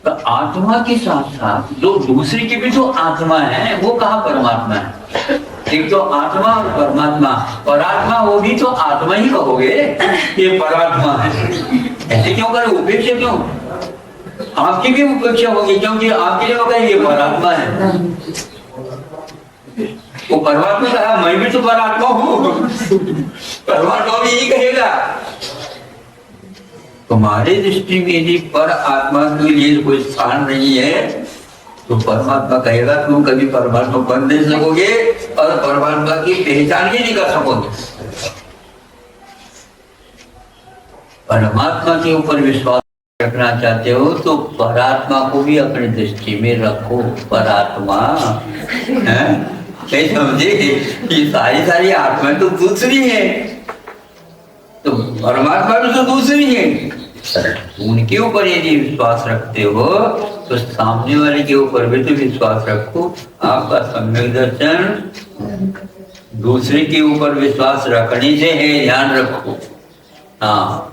तो आत्मा के साथ साथ जो दूसरी की भी जो आत्मा है वो कहाँ परमात्मा है। एक तो आत्मा और परमात्मा, परात्मा वो भी तो आत्मा ही कहोगे, ये परात्मा है। ऐसे क्यों करे, उपेक्षा क्यों? आपकी भी उपेक्षा होगी क्योंकि आपके लिए होगा ये परात्मा है। वो परमात्मा कहा मैं भी तो परात्मा हूँ, परमात्मा भी यही कहेगा। तुम्हारे दृष्टि में यदि पर आत्मा के लिए कोई स्थान नहीं है तो परमात्मा कहेगा तुम कभी परमात्मा बन नहीं सकोगे और परमात्मा की पहचान भी नहीं कर सकोगे। परमात्मा के ऊपर विश्वास रखना चाहते हो तो परात्मा को भी अपनी दृष्टि में रखो। परात्मा है, समझे? ये सारी आत्माएं तो दूसरी है, तो परमात्मा भी तो दूसरी है। उनके ऊपर यदि विश्वास रखते हो तो सामने वाले के ऊपर भी तो विश्वास रखो। आपका सम्यक दर्शन दूसरे के ऊपर विश्वास रखने से है, ध्यान रखो। हाँ,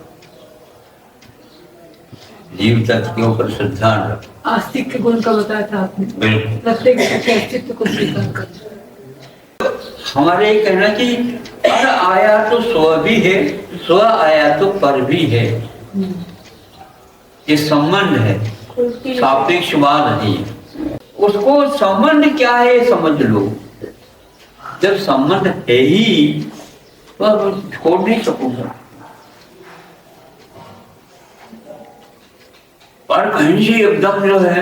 जीव तत्व के ऊपर श्रद्धा रखो। आस्तिक के गुण का बताया था आपने, बिल्कुल। प्रत्येक अस्तित्व को स्वीकार कर। हमारे ये कहना कि पर आया तो स्व भी है, स्व आया तो पर भी है। ये संबंध है, सापेक्षवाद है। उसको संबंध क्या है समझ लो। जब संबंध है ही तो छोड़ नहीं सकूंगा। पर कहीं से एकदम जो है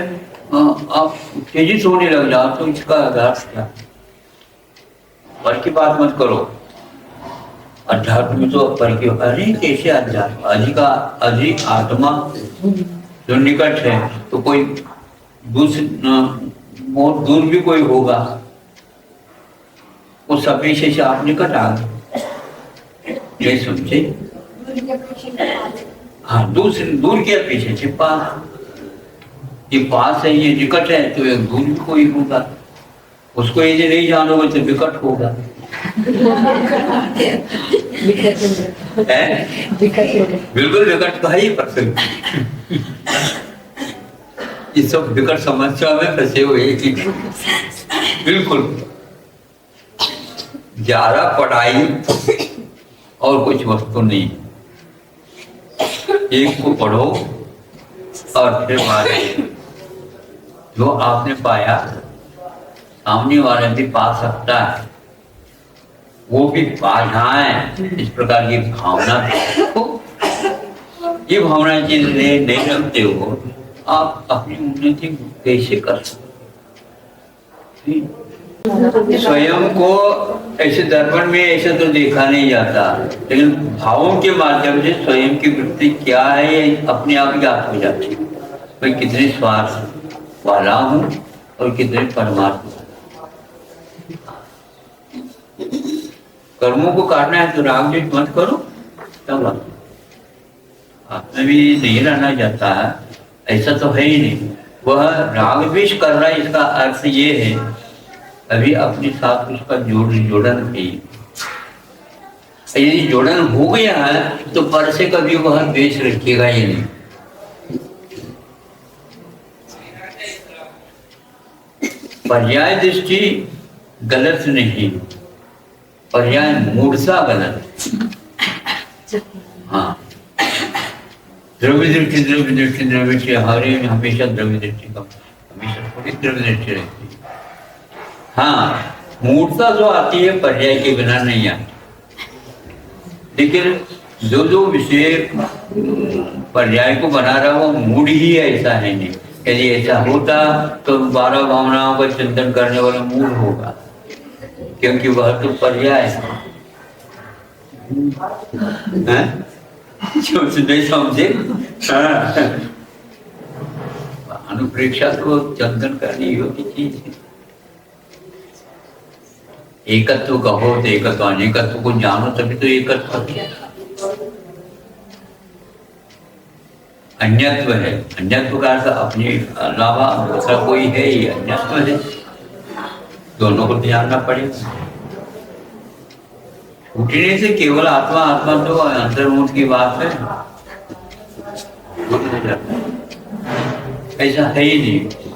आप तेजी से होने लग जाओ तो इसका आधार क्या? पर की बात मत करो। अध्यात्म में तो पर की, अरे कैसे अध्यात्म, अधिक आत्मा जो निकट है तो कोई बहुत दूर भी कोई होगा, उस अपेक्षा से आप निकट आ गए, ये समझे? हाँ, दूर के अपेक्षा से पास। ये पास है, ये निकट है तो एक दूर भी कोई होगा, उसको यदि नहीं जानोगे तो विकट होगा। बिल्कुल विकट का ही प्रसंग। इस सब विकट समस्या में फंसे हुए बिल्कुल। ज्यादा पढ़ाई और कुछ वस्तु नहीं, एक को पढ़ो और फिर मारे। जो आपने पाया सामने वाले भी पा सकता है, वो भी पा जाए, इस प्रकार की भावना। ये भावना चीज नहीं रखते हो आप अपनी उन्नति कैसे कर सकते? स्वयं को ऐसे दर्पण में ऐसे तो देखा नहीं जाता, लेकिन भावों के माध्यम से स्वयं की वृत्ति क्या है अपने आप ज्ञात हो जाती है। मैं कितने स्वार्थ वाला हूँ और कितने परमात्मा। कर्मों को काटना है तो राग द्वेष मत करो, तब आप में भी नहीं रहना चाहता है, ऐसा तो है ही नहीं। वह राग द्वेष कर रहा है, इसका अर्थ ये है अभी अपने साथ उसका जोड़न है। यदि जोड़न हो गया है तो पर से कभी वह द्वेष रखेगा ही नहीं। पर्याय दृष्टि गलत नहीं, पर्याय मूर्छा गलत। हाँ, द्रव्य दृष्टि हमारे हमेशा द्रव्य दृष्टि का, हमेशा थोड़ी द्रव्य दृष्टि रहती है। हाँ, मूर्छा जो आती है पर्याय के बिना नहीं आती, लेकिन जो विषय पर्याय को बना रहा वो मूड ही ऐसा है नहीं। यदि ऐसा होता तो 12 भावनाओं का चिंतन करने वाला मूड होगा, क्योंकि वह तो पर्याय है। नहीं समझे? अनुप्रेक्षा को चिंतन करनी योग्य चीज है। एकत्व कहो तो एकत्व, अनेकत्व को जानो तभी तो एकत्व। अन्यत्व है, अन्यत्व का अर्थ अपने अलावा दूसरा कोई है, ये अन्यत्व है। दोनों को जानना पड़ेगा। छूटने से केवल आत्मा आत्मा तो अंतर्मुख की बात है। ऐसा है ही नहीं।